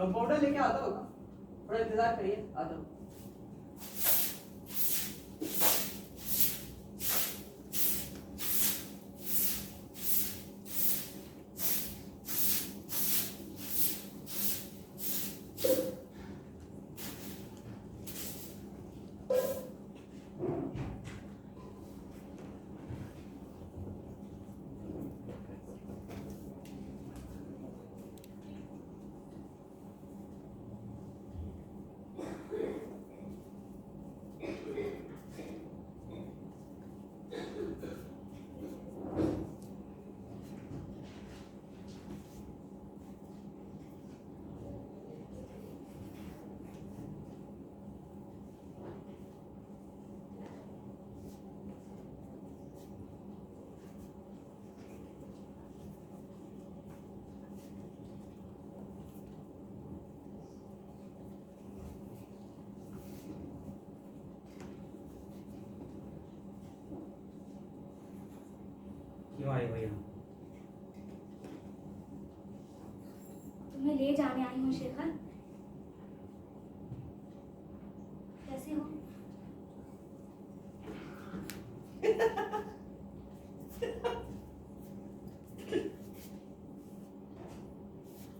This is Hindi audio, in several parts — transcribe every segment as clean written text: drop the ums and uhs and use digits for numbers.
कंपाउंडर लेके आता होगा, थोड़ा इंतजार करिए, आता हूँ। क्यों आए हो यहाँ? तुम्हें ले जाने आई हूँ शेखर। कैसे हो?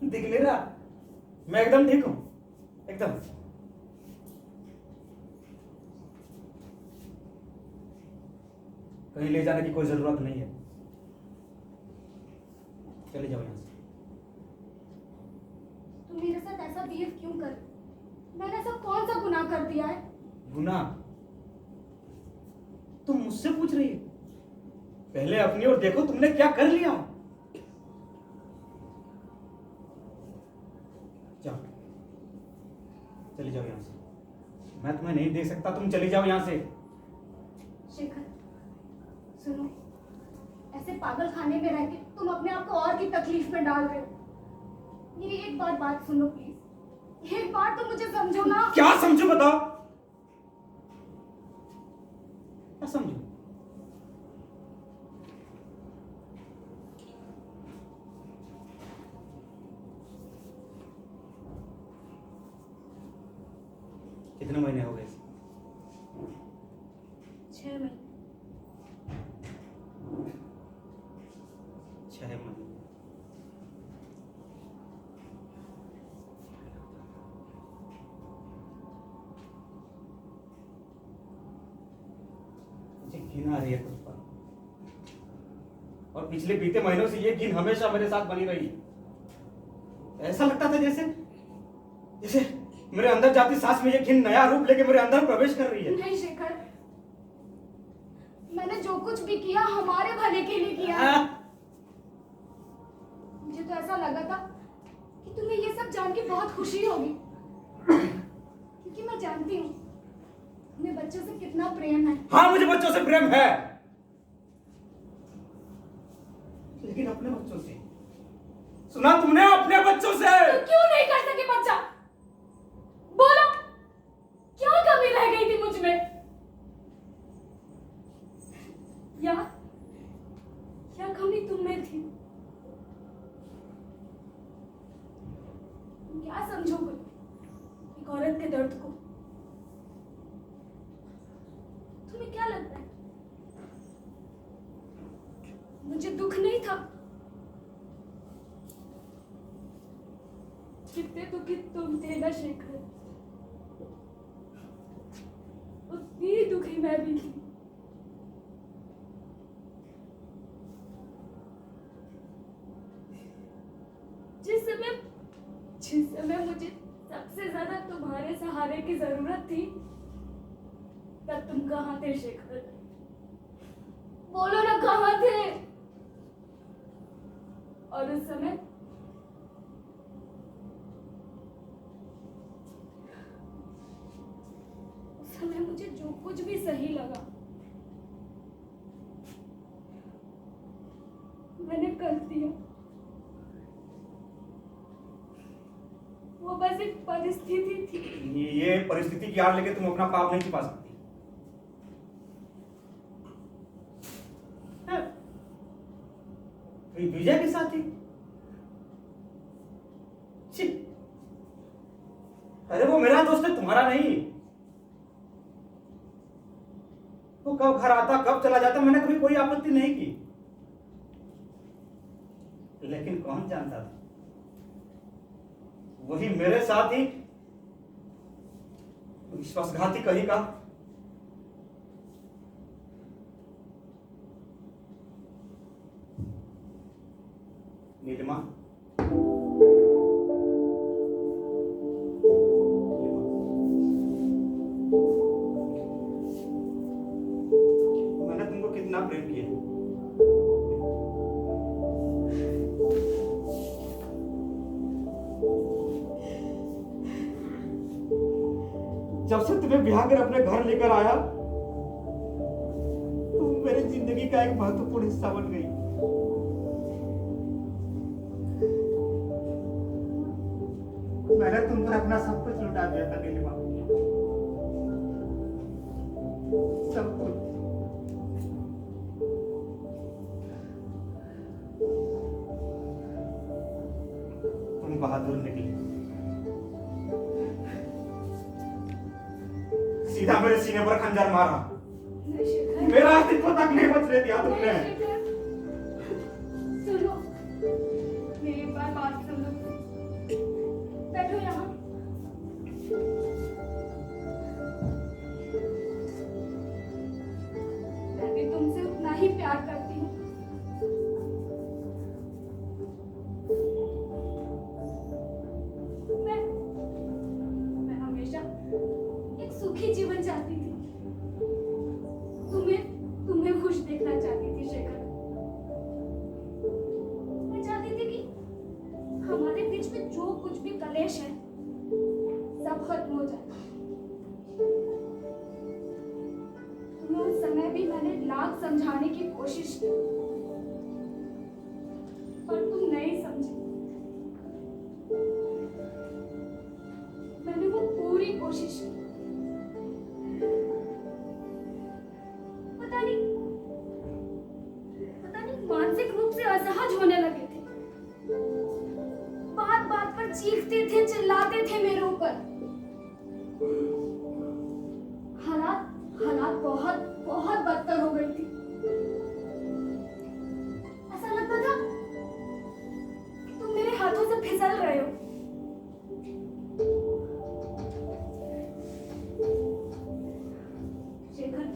दिख नहीं रहा? मैं एकदम ठीक हूँ, एकदम। कहीं ले जाने की कोई जरूरत नहीं है, चले जाओ यहाँ से। तुम मेरे साथ ऐसा बिहेव क्यों कर? मैंने ऐसा कौन सा गुनाह कर दिया है? गुनाह? तुम मुझसे पूछ रही है? पहले अपनी ओर देखो, तुमने क्या कर लिया। जाओ, चले जाओ यहाँ से। मैं तुम्हें नहीं देख सकता, तुम चली जाओ यहाँ से। शेखर सुनो, ऐसे पागल खाने में रह के तुम अपने आप को और की तकलीफ में डाल रहे हो। मेरी एक बात सुनो प्लीज, एक बार तो मुझे समझो ना। क्या समझो बताओ? क्या समझो? कितने महीने हो गए? 6 महीने। 6 महीने। मुझे घिन आ रही है तुझ पर, और पिछले बीते महीनों से ये घिन हमेशा मेरे साथ बनी रही। ऐसा लगता था जैसे जैसे मेरे अंदर जाती सांस में ये घिन नया रूप लेके मेरे अंदर प्रवेश कर रही है। नहीं शेखर, मैंने जो कुछ भी किया हमारे भले के लिए किया है। मुझे तो ऐसा लगा था कि तुम्हें ये सब जान के बहुत खुशी होगी, क्योंकि मैं जानती हूँ तुम्हें बच्चों से कितना प्रेम है। हाँ, मुझे बच्चों से प्रेम है, लेकिन अपने बच्चों से। सुना तुमने? अपने बच्चों से। तो क्यों नहीं कर सके बच्चा? बोलो, क्या कमी रह गई थी मुझ में? या कमी तुम में थी? तुम क्या समझोगे एक औरत के दर्द को? तुम्हें क्या लगता है मुझे दुख नहीं था? कितने दुखी तुम थे ना शेखर, उतनी दुखी मैं भी थी। जिस समय मुझे सबसे ज्यादा तुम्हारे सहारे की जरूरत थी, तब तुम कहाँ थे शेखर? बोलो ना, कहाँ थे? और उस समय मुझे जो कुछ भी सही लगा मैंने कर दिया। वो बस एक परिस्थिति थी। ये परिस्थिति की आड़ लेके तुम अपना पाप नहीं छिपा सकती। विजय के साथ थी। अरे वो मेरा दोस्त है, तुम्हारा नहीं। वो कब घर आता कब चला जाता मैंने कभी कोई आपत्ति नहीं की, लेकिन कौन जानता था वही मेरे साथ ही विश्वासघाती कहीं का। नीलिमा, मैंने तुमको कितना प्रेम किया। जब से तुम्हें ब्याह कर अपने घर लेकर आया, तुम मेरी जिंदगी का एक महत्वपूर्ण हिस्सा बन गई। मैंने तुम पर अपना सब कुछ लुटा दिया था नीलिमा, सब कुछ। तुम बहादुर निकली, सीधा मेरे सीने पर खंजर मारा। मेरा अस्तित्व तक नहीं बचने दिया तुमने। सुनो, मेरी एक बात सुनो। बैठो यहाँ। मैं भी तुमसे उतना ही प्यार करती हूँ। मैं हमेशा एक सुखी जीवन चाहती थी। तुम्हें खुश देखना चाहती थी शेखर। मैं चाहती थी कि हमारे बीच में जो कुछ भी कलेश है सब खत्म हो जाए। तुम्हें उस समय भी मैंने लाख समझाने की कोशिश की, पर तुम नहीं समझी। मैंने वो पूरी कोशिश की। पता नहीं मानसिक रूप से असहज होने लगे थे। बात बात पर चीखते थे, चिल्लाते थे मेरे ऊपर। हालात बहुत बहुत बदतर हो गई थी। ऐसा लगता था कि तुम मेरे हाथों से फिसल रहे हो। शेखर,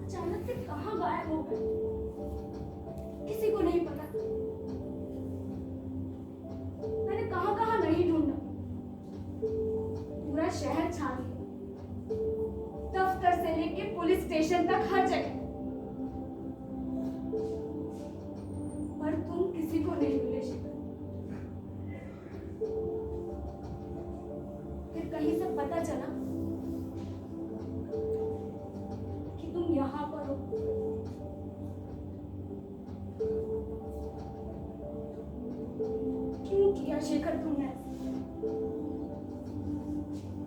अचानक से कहाँ गायब हो गए किसी को नहीं पता। मैंने कहाँ कहाँ नहीं ढूंढा, पूरा शहर छान लिया, दफ्तर से लेके पुलिस स्टेशन तक हर जगह, पर तुम किसी को नहीं मिले शेखर। फिर कहीं से पता चला कि तुम यहाँ पर हो। क्यों किया शेखर तुमने?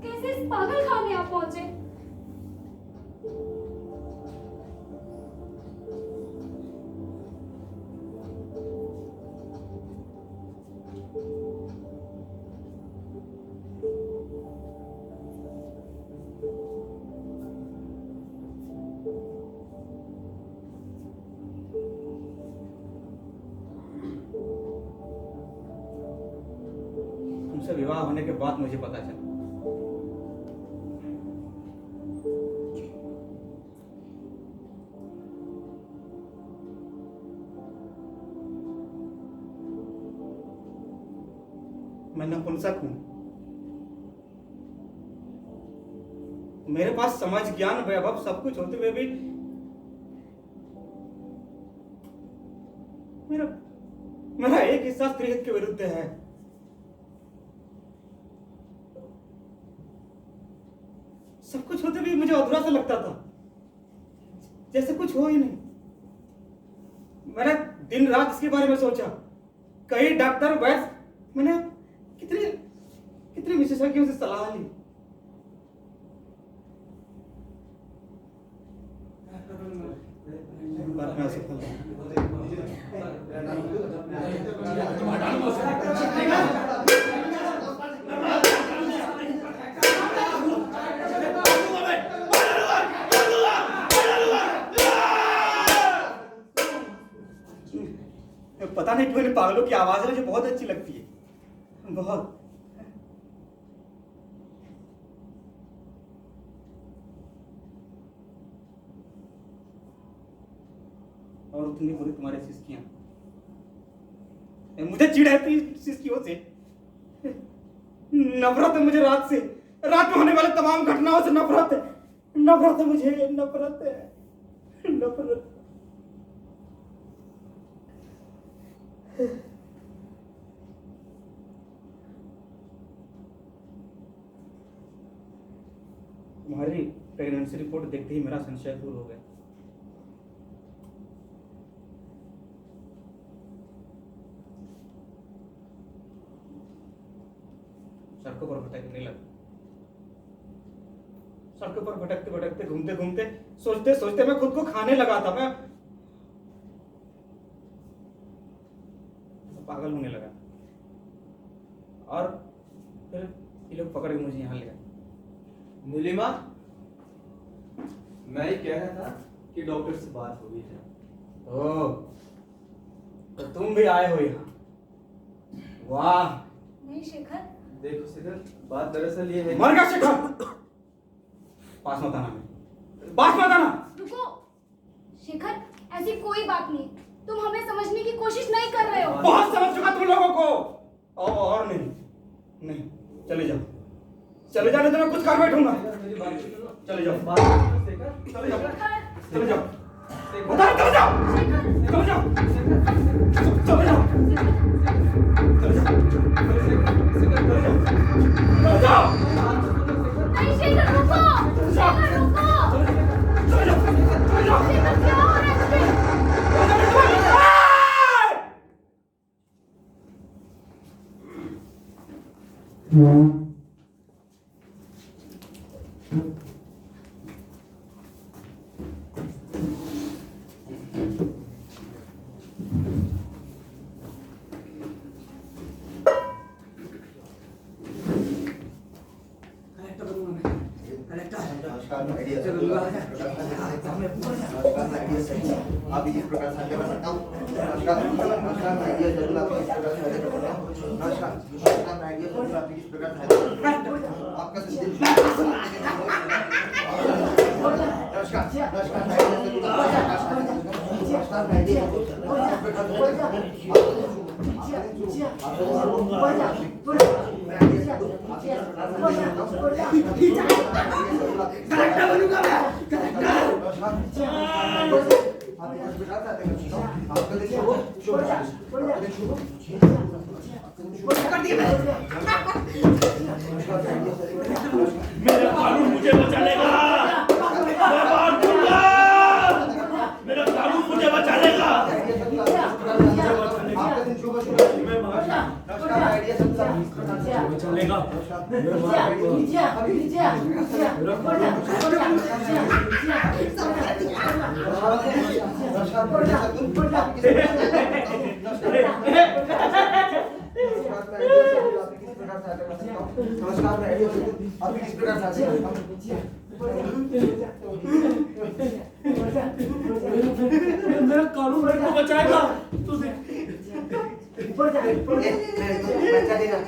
कैसे इस पागल खाने आप पहुंचे? तुमसे विवाह होने के बाद मुझे पता चला मैं नपुंसक हूं। मेरे पास समझ, ज्ञान, वैभव सब कुछ होते हुए भी मेरा एक हिस्सा स्त्री हित के विरुद्ध है। सब कुछ होते भी मुझे अधूरा सा लगता था, जैसे कुछ हो ही नहीं। मैंने दिन रात इसके बारे में सोचा, कई डॉक्टर, वैद्य, मैंने कितने विशेषज्ञों से सलाह ली। पर मैं असफल रहा। की आवाज मुझे बहुत अच्छी लगती है, बहुत। और उतनी बुरी तुम्हारी सिसकियां, मुझे चिढ़ है सिसकियों से, नफरत है मुझे रात से, रात में होने वाले तमाम घटनाओं से नफरत है, नफरत है मुझे, नफरत है, नफरत। तुम्हारी प्रेगनेंसी रिपोर्ट देखते ही मेरा संशय दूर हो गया। सड़कों पर भटकने लगा, सड़कों पर भटकते भटकते, घूमते घूमते, सोचते सोचते मैं खुद को खाने लगा था। मैं पागल होने लगा और फिर ये लोग पकड़ के मुझे यहाँ ले आए। नीलिमा, मैं ही कह रहा था कि डॉक्टर से बात हो गई है। ओह, तो तुम भी आए हो यहाँ? वाह। नहीं शेखर, देखो शिखर, बात दरअसल ये है मर गया शिखर। पास मत आना, पास मत आना। रुको शेखर, ऐसी कोई बात नहीं, तुम हमें समझने की कोशिश नहीं कर रहे हो। बहुत समझ चुका तुम लोगों को। और नहीं, नहीं, चले जाओ, चले जाने तो मैं कुछ कर बैठूंगा। मेरी बात सुनो। चले जाओ, बात सुनो शिखर। चले जाओ, शेखर, चले जाओ, शिखर, बता, चले जाओ, चले जाओ, चले जाओ, चले जाओ, चले जाओ। नहीं शेखर रुको, शेखर रुको। शेखर क्या हो रहा है तुझे? आप इस प्रकार से आगे बढ़ सकता हूँ। नमस्कार, नमस्कार, मैं आइडिया जरूर आपको इस प्रकार से आगे बढ़ता हूँ। नमस्कार, नमस्कार, मैं आइडिया जरूर आपको इस प्रकार से आगे बढ़ता हूँ। आपका सिस्टम नमस्कार, नमस्कार, मैं आइडिया जरूर नमस्कार, मैं आइडिया जरूर मेरा कानून मुझे बचा लेगा, मैं बात दूंगा, मेरा कानून मुझे बचा लेगा। नमस्कार, मैं आइडिया जरूर आपको इस प्रकार से आगे बढ़ता हूँ। मेरा कानून मेरे को बचाएगा। तू देख, बच्चा देना,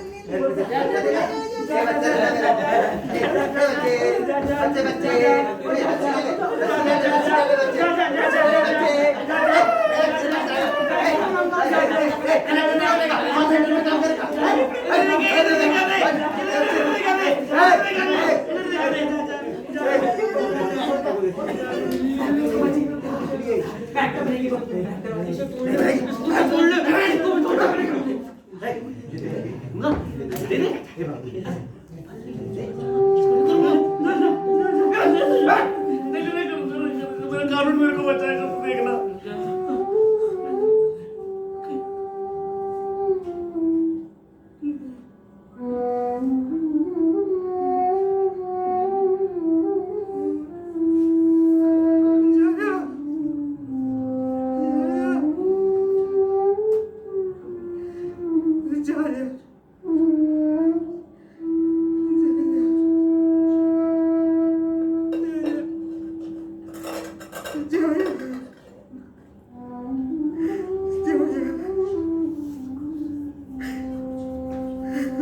मेरा कानून मेरे को बचाएगा, तू देखना।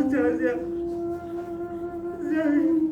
Georgia, Georgia.